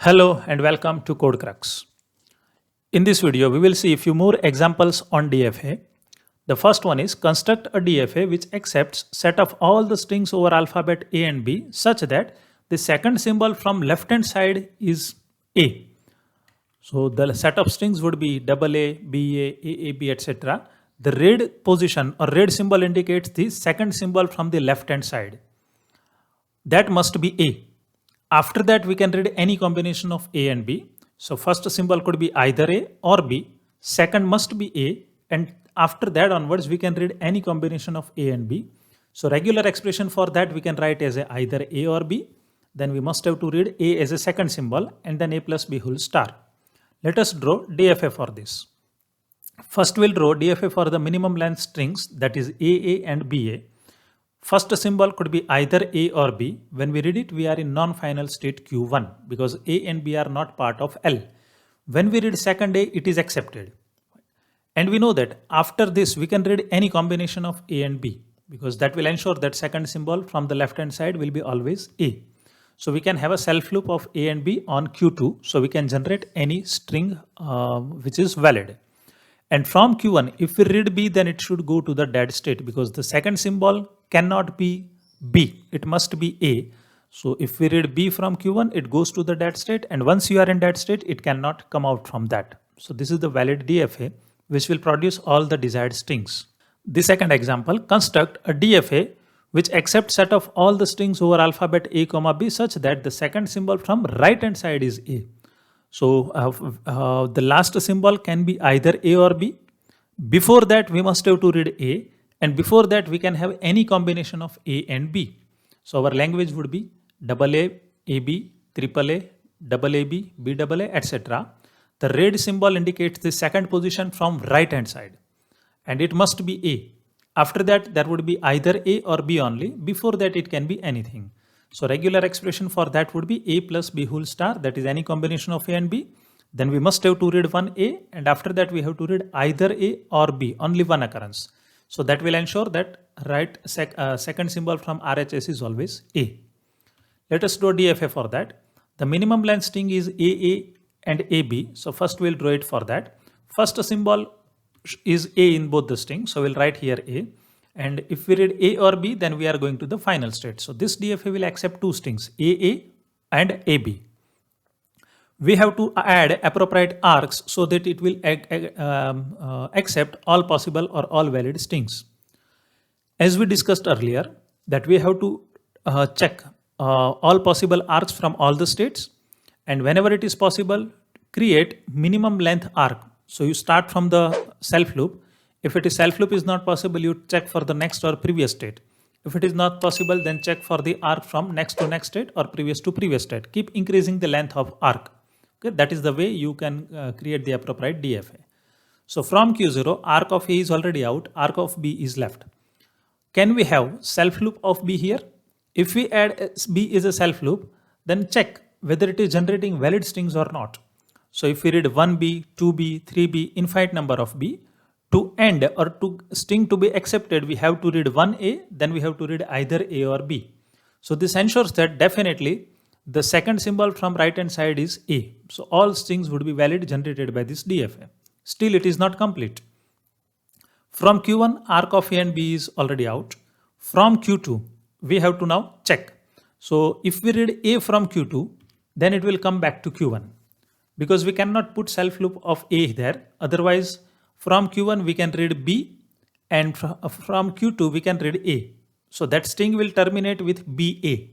Hello and welcome to CodeCrucks. In this video, we will see a few more examples on DFA. The first one is construct a DFA which accepts set of all the strings over alphabet A and B such that the second symbol from left hand side is A. So the set of strings would be AA, BA, AAB, etc. The red position or red symbol indicates the second symbol from the left hand side. That must be A. After that, we can read any combination of A and B. So first symbol could be either A or B. Second must be A. And after that onwards, we can read any combination of A and B. So regular expression for that we can write as either A or B. Then we must have to read A as a second symbol and then A plus B whole star. Let us draw DFA for this. First we'll draw DFA for the minimum length strings, that is AA and BA. First symbol could be either A or B. When we read it, we are in non-final state Q1 because A and B are not part of L. When we read second A, it is accepted. And we know that after this, we can read any combination of A and B because that will ensure that second symbol from the left-hand side will be always A. So we can have a self loop of A and B on Q2. So we can generate any string which is valid. And from Q1, if we read B, then it should go to the dead state because the second symbol cannot be B. It must be A. So if we read B from Q1, it goes to the dead state. And once you are in dead state, it cannot come out from that. So this is the valid DFA, which will produce all the desired strings. The second example, construct a DFA which accepts set of all the strings over alphabet A, B such that the second symbol from right hand side is A. So the last symbol can be either A or B. Before that, we must have to read A. And before that, we can have any combination of A and B. So our language would be AA, AB, AAA, AAB, BAA, etc. The red symbol indicates the second position from right hand side. And it must be A. After that, there would be either A or B only. Before that, it can be anything. So regular expression for that would be A plus B whole star, that is any combination of A and B. Then we must have to read one A, and after that we have to read either A or B, only one occurrence. So that will ensure that second symbol from RHS is always A. Let us draw DFA for that. The minimum length string is AA and AB. So first we'll draw it for that. First symbol is A in both the strings. So we'll write here A. And if we read A or B, then we are going to the final state. So this DFA will accept two strings, AA and AB. We have to add appropriate arcs so that it will accept all possible or all valid strings. As we discussed earlier, that we have to check all possible arcs from all the states. And whenever it is possible, create minimum length arc. So you start from the self loop. If it is self loop is not possible, you check for the next or previous state. If it is not possible, then check for the arc from next to next state or previous to previous state. Keep increasing the length of arc. Okay, that is the way you can create the appropriate DFA. So from Q0, arc of A is already out, arc of B is left. Can we have self loop of B here? If we add B is a self loop, then check whether it is generating valid strings or not. So if we read 1B, 2B, 3B, infinite number of B, to end or to string to be accepted, we have to read 1A, then we have to read either A or B. So this ensures that definitely the second symbol from right hand side is A. So all strings would be valid generated by this DFA. Still it is not complete. From Q1, arc of A and B is already out. From Q2, we have to now check. So if we read A from Q2, then it will come back to Q1. Because we cannot put self loop of A there. Otherwise, from Q1 we can read B, and from Q2 we can read A. So that string will terminate with BA.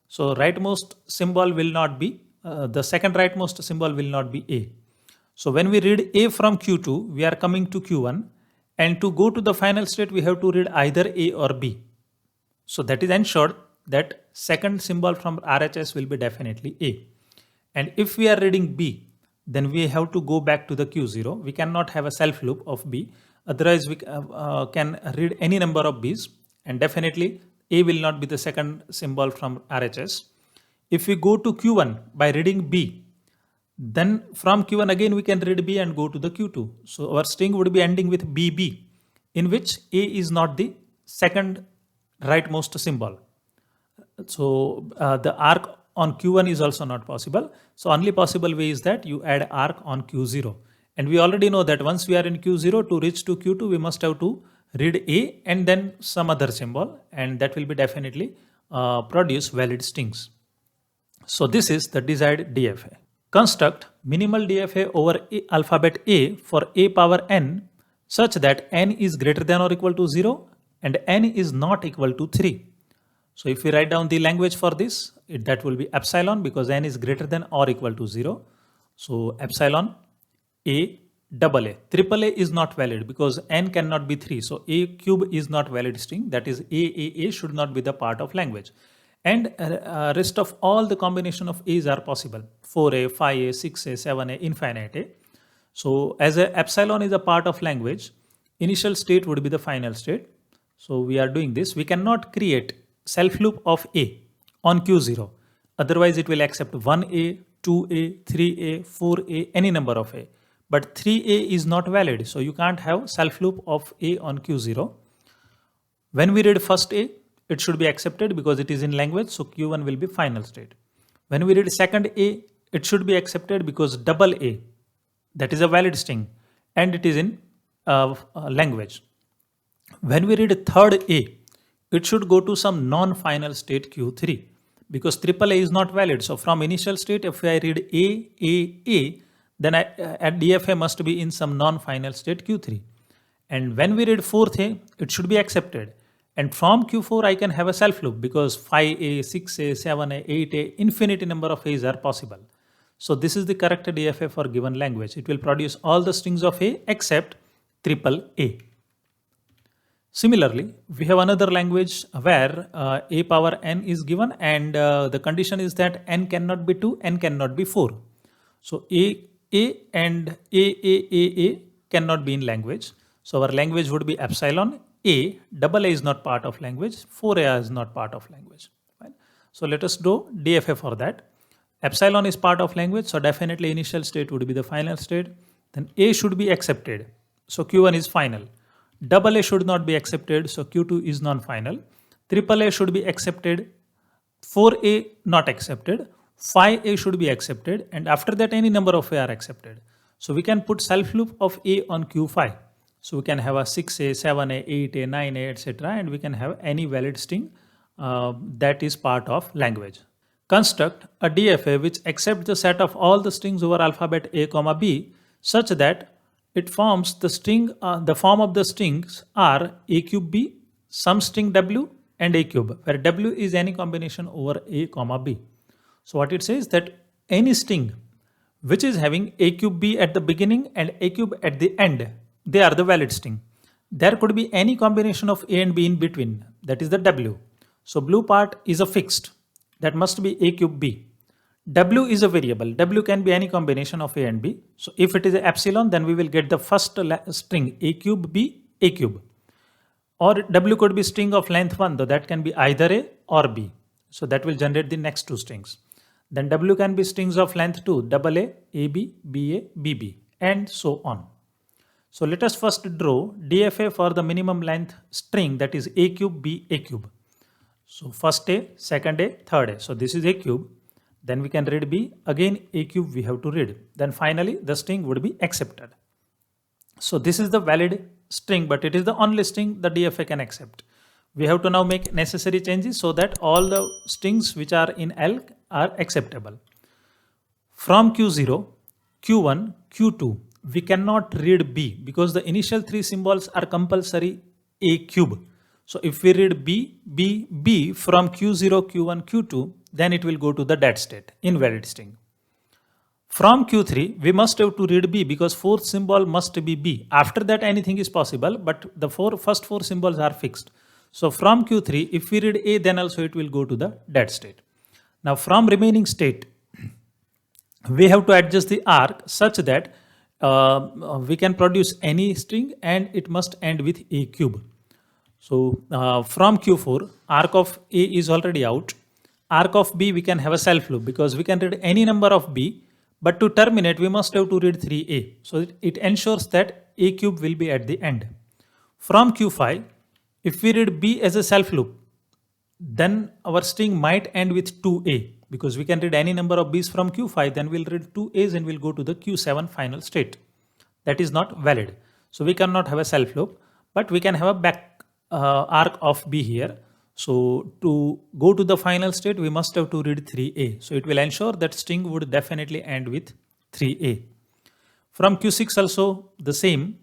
So rightmost symbol will not be, the second rightmost symbol will not be A. So when we read A from Q2, we are coming to Q1, and to go to the final state we have to read either A or B. So that is ensured that second symbol from RHS will be definitely A. And if we are reading B, then we have to go back to the Q0. We cannot have a self loop of B. Otherwise, we can read any number of Bs, and definitely A will not be the second symbol from RHS. If we go to Q1 by reading B, then from Q1 again we can read B and go to the Q2. So our string would be ending with BB, in which A is not the second rightmost symbol. So the arc on Q1 is also not possible. So only possible way is that you add arc on Q0. And we already know that once we are in Q0, to reach to Q2, we must have to read A and then some other symbol, and that will be definitely produce valid strings. So this is the desired DFA. Construct minimal DFA over alphabet A for A power n such that n is greater than or equal to 0 and n is not equal to 3. So if we write down the language for this, that will be epsilon because n is greater than or equal to 0. So epsilon A double A. Triple A is not valid because n cannot be 3. So A cube is not valid string. That is A should not be the part of language. And rest of all the combination of A's are possible. 4A, 5A, 6A, 7A, infinite A. So as a epsilon is a part of language, initial state would be the final state. So we are doing this. We cannot create self loop of A on Q0. Otherwise it will accept 1A, 2A, 3A, 4A, any number of A. But 3A is not valid. So you can't have self loop of A on Q0. When we read first A, it should be accepted because it is in language. So Q1 will be final state. When we read second A, it should be accepted because double A, that is a valid string and it is in language. When we read third A, it should go to some non-final state Q3 because triple A is not valid. So from initial state, if I read A, then at DFA must be in some non-final state Q3. And when we read fourth A, it should be accepted. And from Q4, I can have a self loop because 5A, 6A, 7A, 8A, infinity number of A's are possible. So this is the correct DFA for given language. It will produce all the strings of A except triple A. Similarly, we have another language where A power n is given and the condition is that n cannot be 2, n cannot be 4. So A and A cannot be in language. So our language would be epsilon A, double A is not part of language, 4A is not part of language. Right? So let us do DFA for that. Epsilon is part of language, so definitely initial state would be the final state. Then A should be accepted, so Q1 is final. Double A should not be accepted, so Q2 is non-final. Triple A should be accepted, 4A not accepted, 5A should be accepted, and after that any number of A are accepted. So we can put self loop of A on Q5. So we can have a 6A, 7A, 8A, 9A, etc. and we can have any valid string that is part of language. Construct a DFA which accepts the set of all the strings over alphabet A, B such that it forms the string, the form of the strings are A cube B, some string W and A cube, where W is any combination over A, B. So what it says that any string which is having A cube B at the beginning and A cube at the end, they are the valid string. There could be any combination of A and B in between, that is the W. So blue part is a fixed, that must be A cube B. W is a variable, W can be any combination of A and B. So if it is a epsilon, then we will get the first string A cube B, A cube. Or W could be string of length 1, though that can be either A or B. So that will generate the next two strings. Then W can be strings of length 2, double A, AB, BA, BB, and so on. So let us first draw DFA for the minimum length string, that is A cube B A cube. So first A, second A, third A. So this is A cube. Then we can read B. Again A cube we have to read. Then finally the string would be accepted. So this is the valid string, but it is the only string the DFA can accept. We have to now make necessary changes so that all the strings which are in L are acceptable. From Q0, Q1, Q2, we cannot read B because the initial three symbols are compulsory A cube. So if we read B from Q0, Q1, Q2, then it will go to the dead state, invalid string. From Q3, we must have to read B because fourth symbol must be B. After that anything is possible, but the first four symbols are fixed. So from Q3, if we read A, then also it will go to the dead state. Now from remaining state, we have to adjust the arc such that we can produce any string and it must end with A cube. So from Q4, arc of A is already out. Arc of B we can have a self loop because we can read any number of B, but to terminate we must have to read 3A. So it ensures that A cube will be at the end. From Q5, if we read B as a self loop, then our string might end with 2A because we can read any number of B's from Q5, then we'll read 2 A's and we'll go to the Q7 final state. That is not valid. So we cannot have a self loop, but we can have a back arc of B here. So to go to the final state, we must have to read 3A. So it will ensure that string would definitely end with 3A. From Q6 also the same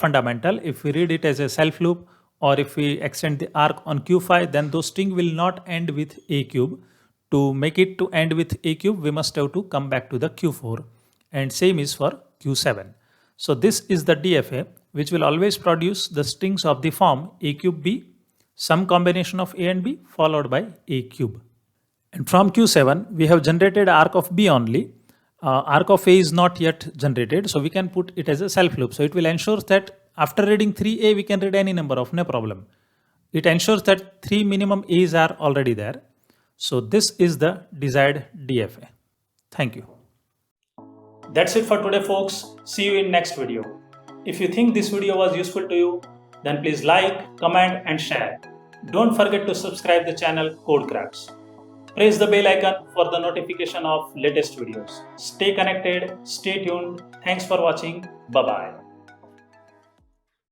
fundamental. If we read it as a self loop or if we extend the arc on Q5, then those string will not end with A cube. To make it to end with A cube, we must have to come back to the Q4, and same is for Q7. So this is the DFA, which will always produce the strings of the form A cube B, some combination of A and B followed by A cube. And from Q7, we have generated arc of B only. Arc of A is not yet generated, so we can put it as a self loop. So it will ensure that after reading 3A, we can read any number of, no problem. It ensures that 3 minimum A's are already there. So this is the desired DFA. Thank you. That's it for today, folks. See you in next video. If you think this video was useful to you, then please like, comment and share. Don't forget to subscribe the channel CodeCrucks. Press the bell icon for the notification of latest videos. Stay connected, stay tuned. Thanks for watching. Bye-bye.